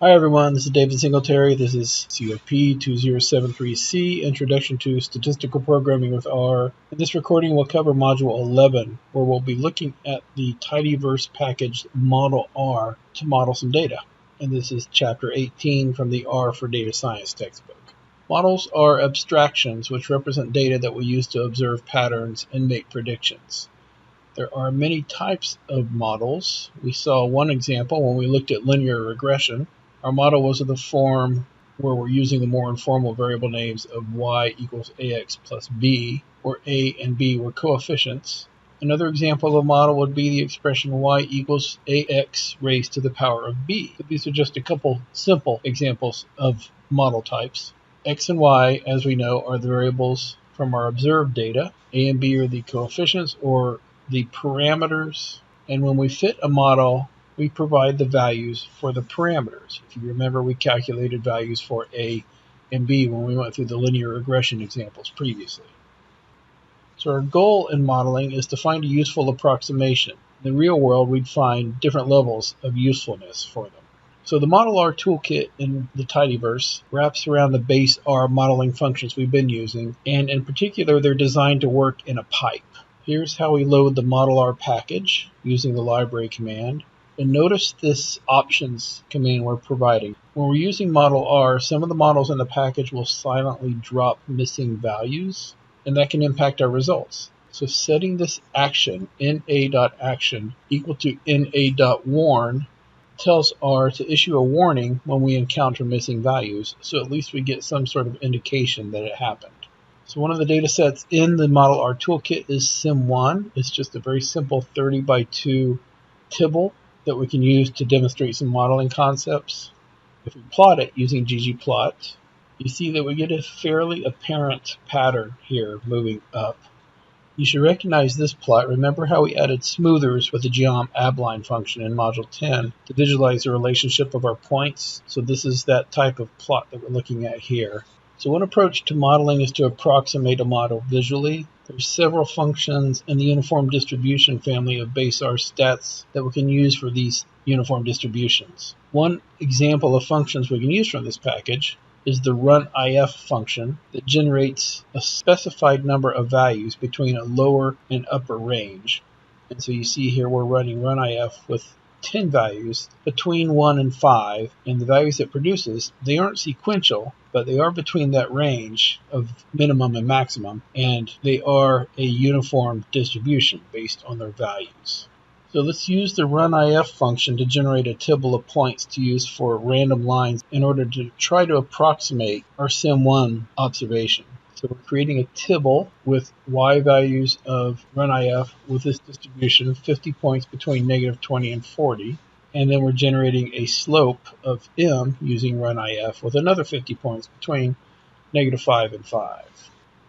Hi everyone, this is David Singletary. This is COP2073C, Introduction to Statistical Programming with R. In this recording we'll cover Module 11, where we'll be looking at the Tidyverse package Modelr to model some data. And this is Chapter 18 from the R for Data Science textbook. Models are abstractions which represent data that we use to observe patterns and make predictions. There are many types of models. We saw one example when we looked at linear regression. Our model was of the form where we're using the more informal variable names of y equals ax plus b, where a and b were coefficients. Another example of a model would be the expression y equals ax raised to the power of b. So these are just a couple simple examples of model types. X and y, as we know, are the variables from our observed data. A and b are the coefficients or the parameters. And when we fit a model, we provide the values for the parameters. If you remember, we calculated values for A and B when we went through the linear regression examples previously. So our goal in modeling is to find a useful approximation. In the real world, we'd find different levels of usefulness for them. So the Modelr toolkit in the Tidyverse wraps around the base R modeling functions we've been using, and in particular, they're designed to work in a pipe. Here's how we load the Modelr package using the library command. And notice this options command we're providing. When we're using Modelr, some of the models in the package will silently drop missing values, and that can impact our results. So setting this action, na.action, equal to na.warn, tells R to issue a warning when we encounter missing values, so at least we get some sort of indication that it happened. So one of the data sets in the Modelr toolkit is sim1. It's just a very simple 30 by 2 tibble that we can use to demonstrate some modeling concepts. If we plot it using ggplot, you see that we get a fairly apparent pattern here moving up. You should recognize this plot. Remember how we added smoothers with the geom abline function in Module 10 to visualize the relationship of our points? So this is that type of plot that we're looking at here. So one approach to modeling is to approximate a model visually. There's several functions in the uniform distribution family of base R stats that we can use for these uniform distributions. One example of functions we can use from this package is the runif function that generates a specified number of values between a lower and upper range. And so you see here we're running runif with 10 values between 1 and 5, and the values it produces, they aren't sequential, but they are between that range of minimum and maximum, and they are a uniform distribution based on their values. So let's use the runif function to generate a tibble of points to use for random lines in order to try to approximate our sim1 observation. So we're creating a tibble with y values of runif with this distribution, 50 points between negative 20 and 40. And then we're generating a slope of m using runif with another 50 points between negative 5 and 5.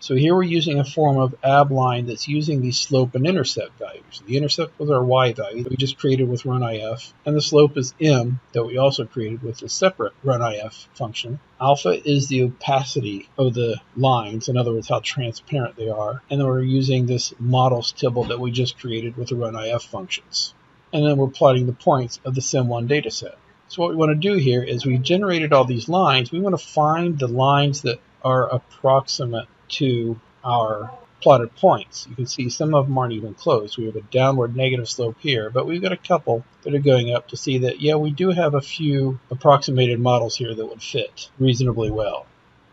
So here we're using a form of abline that's using these slope and intercept values. The intercept was our y value that we just created with runif, and the slope is m that we also created with a separate runif function. Alpha is the opacity of the lines, in other words, how transparent they are. And then we're using this models tibble that we just created with the runif functions. And then we're plotting the points of the sim1 dataset. So what we want to do here is we've generated all these lines. We want to find the lines that are approximate to our plotted points. You can see some of them aren't even close. We have a downward negative slope here, but we've got a couple that are going up to see that, yeah, we do have a few approximated models here that would fit reasonably well.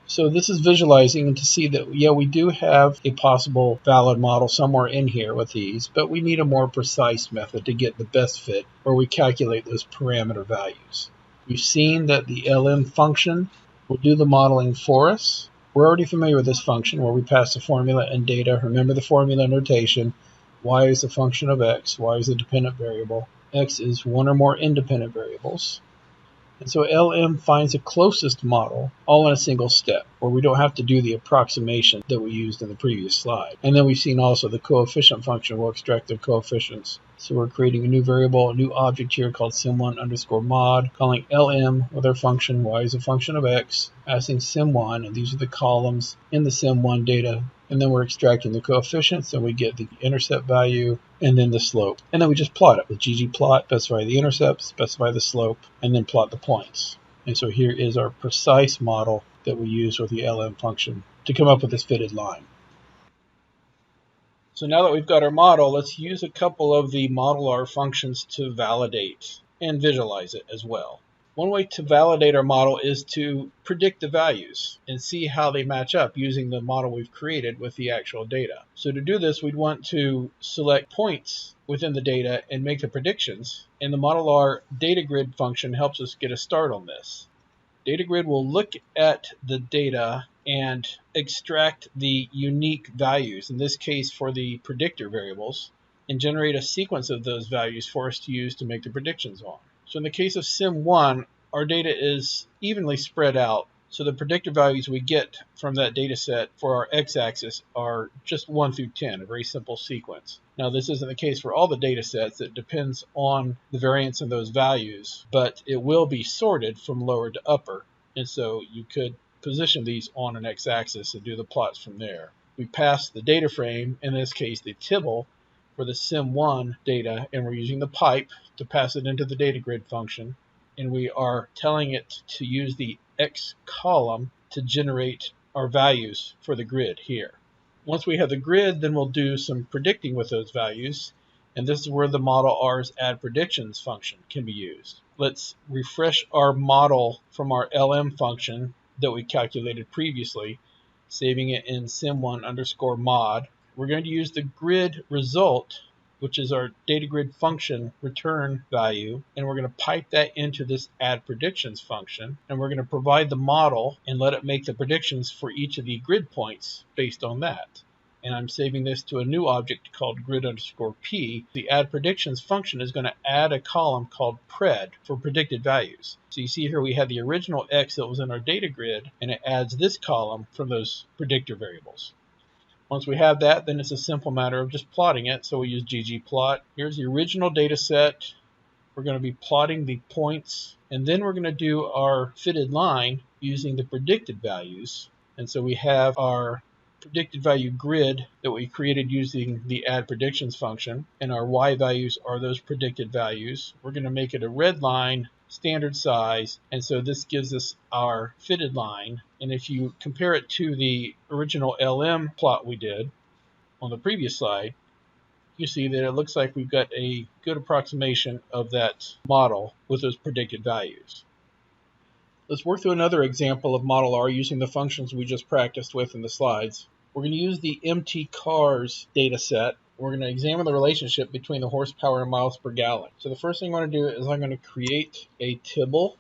So this is visualizing to see that, yeah, we do have a possible valid model somewhere in here with these, but we need a more precise method to get the best fit where we calculate those parameter values. We've seen that the lm function will do the modeling for us. We're already familiar with this function where we pass the formula and data. Remember the formula notation. Y is a function of x. Y is a dependent variable. X is one or more independent variables. And so LM finds the closest model all in a single step, where we don't have to do the approximation that we used in the previous slide. And then we've seen also the coefficient function will extract the coefficients. So we're creating a new variable, a new object here called sim1 underscore mod, calling LM with our function y is a function of x, passing sim1, and these are the columns in the sim1 data. And then we're extracting the coefficients, and we get the intercept value, and then the slope. And then we just plot it with ggplot, specify the intercept, specify the slope, and then plot the points. And so here is our precise model that we use with the LM function to come up with this fitted line. So now that we've got our model, let's use a couple of the Modelr functions to validate and visualize it as well. One way to validate our model is to predict the values and see how they match up using the model we've created with the actual data. So to do this, we'd want to select points within the data and make the predictions, and the Modelr data grid function helps us get a start on this. Data grid will look at the data and extract the unique values, in this case for the predictor variables, and generate a sequence of those values for us to use to make the predictions on. So in the case of Sim1, our data is evenly spread out, so the predictor values we get from that data set for our x-axis are just 1 through 10, a very simple sequence. Now this isn't the case for all the data sets. It depends on the variance in those values, but it will be sorted from lower to upper, and so you could position these on an x-axis and do the plots from there. We pass the data frame, in this case the tibble, for the Sim1 data, and we're using the pipe to pass it into the data grid function, and we are telling it to use the X column to generate our values for the grid here. Once we have the grid, then we'll do some predicting with those values, and this is where the Modelr's add predictions function can be used. Let's refresh our model from our LM function that we calculated previously, saving it in sim1_mod. We're going to use the grid result, which is our data grid function return value, and we're going to pipe that into this add predictions function, and we're going to provide the model and let it make the predictions for each of the grid points based on that. And I'm saving this to a new object called grid_p. The add predictions function is going to add a column called pred for predicted values. So you see here we have the original x that was in our data grid, and it adds this column from those predictor variables. Once we have that, then it's a simple matter of just plotting it. So we use ggplot. Here's the original data set. We're going to be plotting the points, and then we're going to do our fitted line using the predicted values. And so we have our predicted value grid that we created using the add predictions function, and our y values are those predicted values. We're going to make it a red line, standard size, and so this gives us our fitted line. And if you compare it to the original LM plot we did on the previous slide, you see that it looks like we've got a good approximation of that model with those predicted values. Let's work through another example of Modelr using the functions we just practiced with in the slides. We're going to use the MT cars data set. We're going to examine the relationship between the horsepower and miles per gallon. So the first thing I want to do is I'm going to create a tibble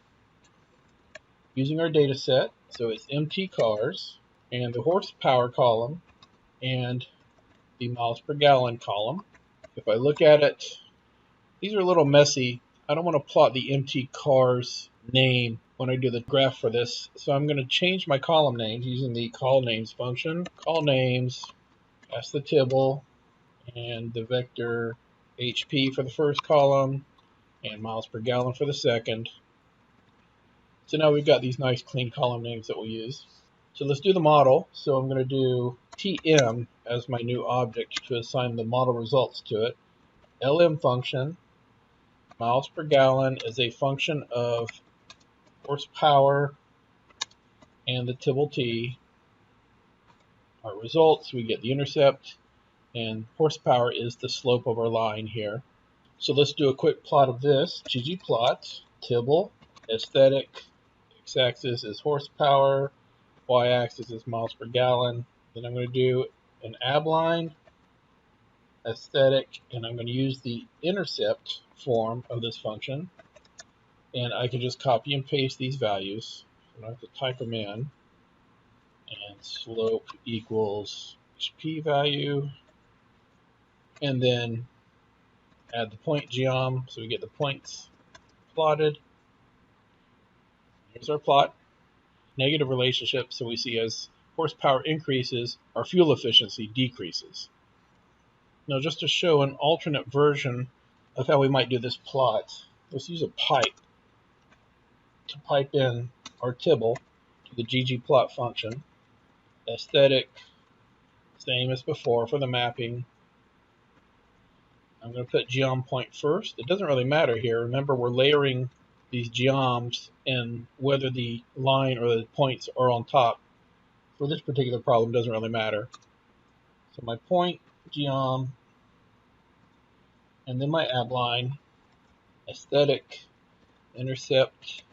using our data set. So it's MT cars and the horsepower column and the miles per gallon column. If I look at it, these are a little messy. I don't want to plot the MT cars name when I do the graph for this, so I'm going to change my column names using the call names function. Call names, that's the tibble, and the vector HP for the first column, and miles per gallon for the second. So now we've got these nice clean column names that we'll use. So let's do the model. So I'm going to do TM as my new object to assign the model results to it. LM function, miles per gallon is a function of horsepower and the tibble T. Our results, we get the intercept, and horsepower is the slope of our line here. So let's do a quick plot of this. ggplot, tibble, aesthetic, x-axis is horsepower, y-axis is miles per gallon. Then I'm going to do an ab line, aesthetic, and I'm going to use the intercept form of this function. And I can just copy and paste these values. I don't have to type them in. And slope equals HP value. And then add the point geom, so we get the points plotted. Here's our plot. Negative relationship, so we see as horsepower increases, our fuel efficiency decreases. Now just to show an alternate version of how we might do this plot, let's use a pipe to pipe in our tibble to the ggplot function. Aesthetic, same as before for the mapping. I'm going to put geom point first. It doesn't really matter here. Remember, we're layering these geoms and whether the line or the points are on top. For this particular problem, doesn't really matter. So my point geom, and then my add line, aesthetic, intercept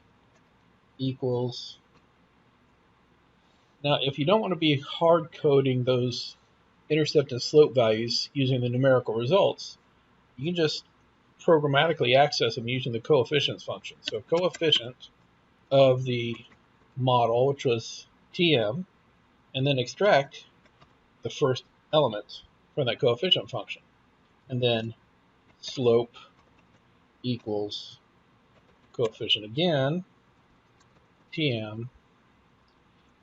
equals. Now, if you don't want to be hard coding those intercept and slope values using the numerical results, you can just programmatically access them using the coefficients function. So coefficient of the model, which was TM, and then extract the first element from that coefficient function. And then slope equals coefficient again, TM,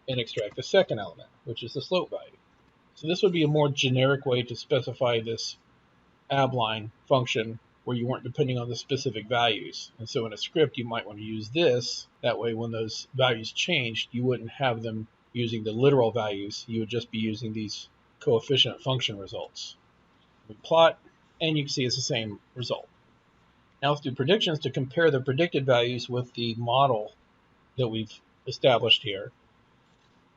and extract the second element, which is the slope value. So this would be a more generic way to specify this abline function where you weren't depending on the specific values. And so in a script, you might want to use this. That way, when those values changed, you wouldn't have them using the literal values. You would just be using these coefficient function results. We plot, and you can see it's the same result. Now let's do predictions to compare the predicted values with the model that we've established here.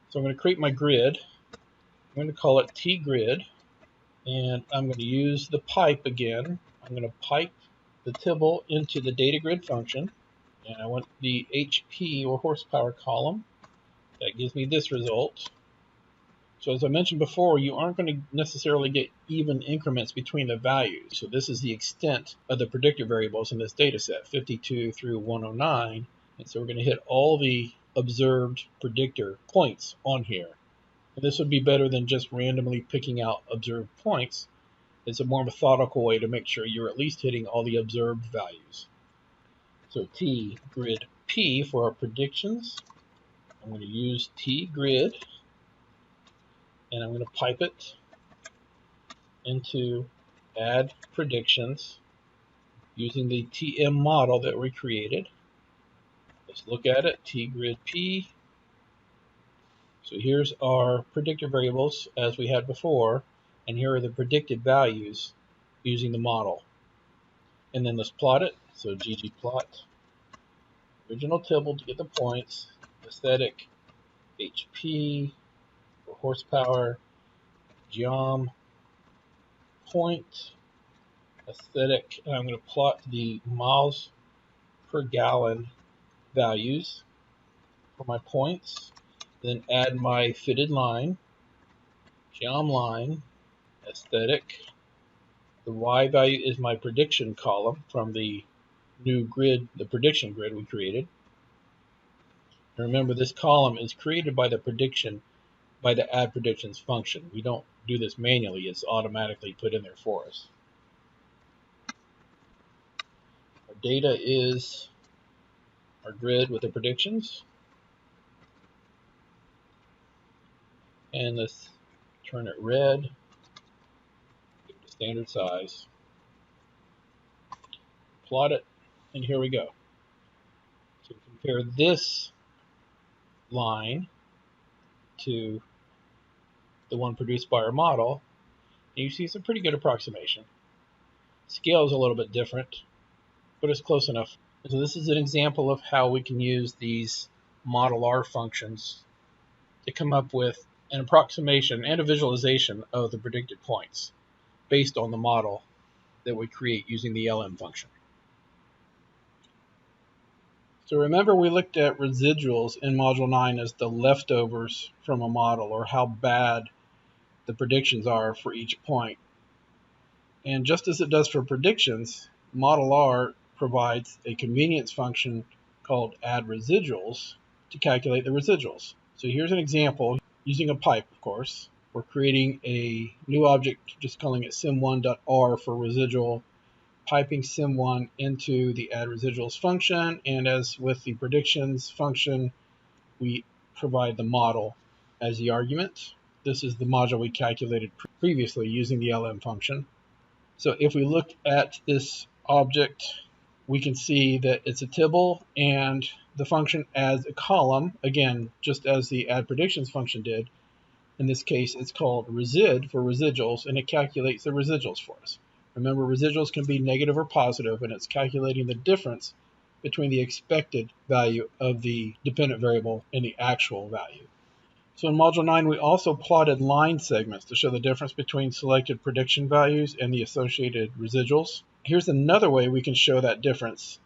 So I'm going to create my grid. I'm going to call it tgrid, and I'm going to use the pipe again. I'm going to pipe the tibble into the data grid function, and I want the HP or horsepower column. That gives me this result. So as I mentioned before, you aren't going to necessarily get even increments between the values. So this is the extent of the predictor variables in this data set, 52 through 109. And so we're going to hit all the observed predictor points on here. And this would be better than just randomly picking out observed points. It's a more methodical way to make sure you're at least hitting all the observed values. So T grid P for our predictions. I'm going to use T grid, and I'm going to pipe it into add predictions using the TM model that we created. Let's look at it, T grid P. So here's our predictor variables as we had before, and here are the predicted values using the model. And then let's plot it. So ggplot, original tibble to get the points, aesthetic, HP, for horsepower, geom, point, aesthetic, and I'm going to plot the miles per gallon values for my points, then add my fitted line, geom line, aesthetic. The Y value is my prediction column from the new grid, the prediction grid we created. And remember, this column is created by the prediction, by the add predictions function. We don't do this manually, it's automatically put in there for us. Our data is our grid with the predictions. And let's turn it red, give it a standard size, plot it, and here we go. So compare this line to the one produced by our model, and you see it's a pretty good approximation. Scale is a little bit different, but it's close enough. So this is an example of how we can use these Modelr functions to come up with an approximation and a visualization of the predicted points based on the model that we create using the LM function. So remember, we looked at residuals in Module 9 as the leftovers from a model, or how bad the predictions are for each point. And just as it does for predictions, Modelr provides a convenience function called add residuals to calculate the residuals. So here's an example using a pipe, of course. We're creating a new object, just calling it sim1.r for residual, piping sim1 into the add residuals function, and as with the predictions function, we provide the model as the argument. This is the module we calculated previously using the LM function. So if we look at this object, we can see that it's a tibble, and the function adds a column, again, just as the add predictions function did. In this case, it's called resid for residuals, and it calculates the residuals for us. Remember, residuals can be negative or positive, and it's calculating the difference between the expected value of the dependent variable and the actual value. So in Module 9, we also plotted line segments to show the difference between selected prediction values and the associated residuals. Here's another way we can show that difference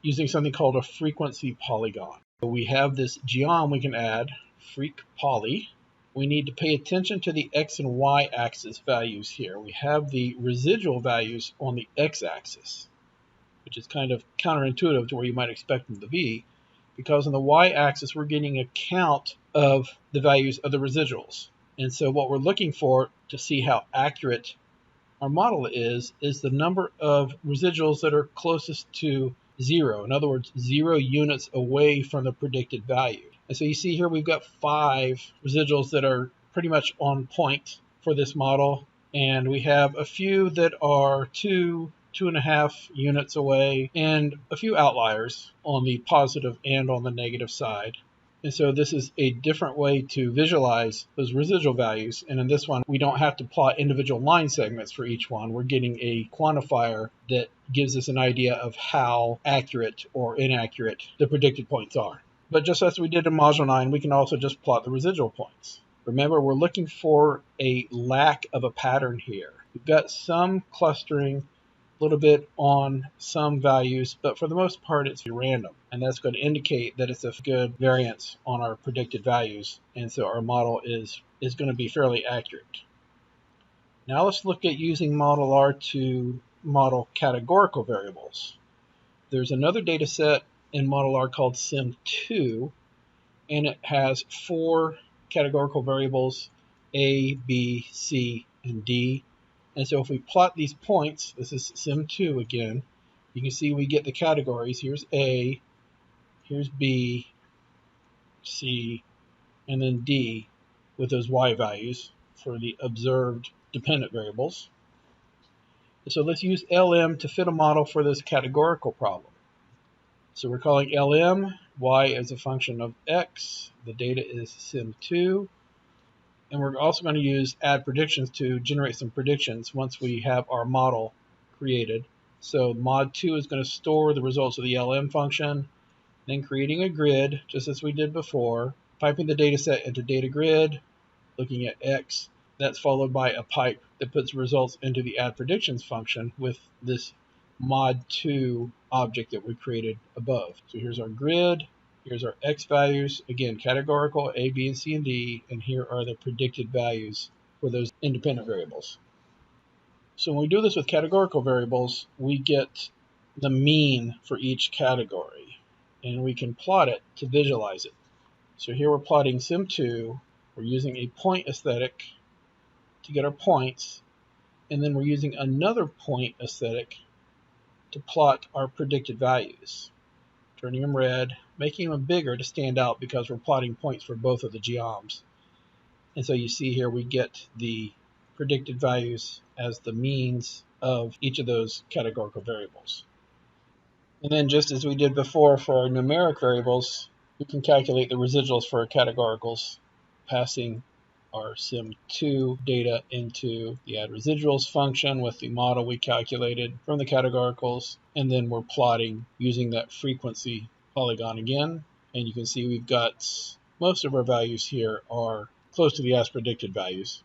using something called a frequency polygon. So we have this geom we can add, freq poly. We need to pay attention to the x and y axis values here. We have the residual values on the x-axis, which is kind of counterintuitive to where you might expect them to be, because on the y-axis we're getting a count of the values of the residuals. And so what we're looking for to see how accurate our model is the number of residuals that are closest to 0. In other words, 0 units away from the predicted value. And so you see here we've got 5 residuals that are pretty much on point for this model. And we have a few that are 2.5 units away, and a few outliers on the positive and on the negative side. And so this is a different way to visualize those residual values. And in this one, we don't have to plot individual line segments for each one. We're getting a quantifier that gives us an idea of how accurate or inaccurate the predicted points are. But just as we did in Module 9, we can also just plot the residual points. Remember, we're looking for a lack of a pattern here. We've got some clustering, a little bit on some values, but for the most part it's random, and that's going to indicate that it's a good variance on our predicted values, and so our model is going to be fairly accurate. Now let's look at using Modelr to model categorical variables. There's another data set in Modelr called sim2, and it has 4 categorical variables, A, B, C, and D. And so if we plot these points, this is sim2 again, you can see we get the categories. Here's A, here's B, C, and then D with those y values for the observed dependent variables. And so let's use LM to fit a model for this categorical problem. So we're calling LM, y as a function of x, the data is sim2. And we're also going to use add predictions to generate some predictions once we have our model created. So mod2 is going to store the results of the LM function, then creating a grid, just as we did before, piping the data set into data grid, looking at x. That's followed by a pipe that puts results into the add predictions function with this mod2 object that we created above. So here's our grid. Here's our x values, again, categorical, A, B, and C, and D, and here are the predicted values for those independent variables. So when we do this with categorical variables, we get the mean for each category, and we can plot it to visualize it. So here we're plotting sim2, we're using a point aesthetic to get our points, and then we're using another point aesthetic to plot our predicted values. Turning them red, making them bigger to stand out because we're plotting points for both of the geoms. And so you see here we get the predicted values as the means of each of those categorical variables. And then just as we did before for our numeric variables, we can calculate the residuals for our categoricals, passing our sim2 data into the add residuals function with the model we calculated from the categoricals, and then we're plotting using that frequency polygon again, and you can see we've got most of our values here are close to the as predicted values.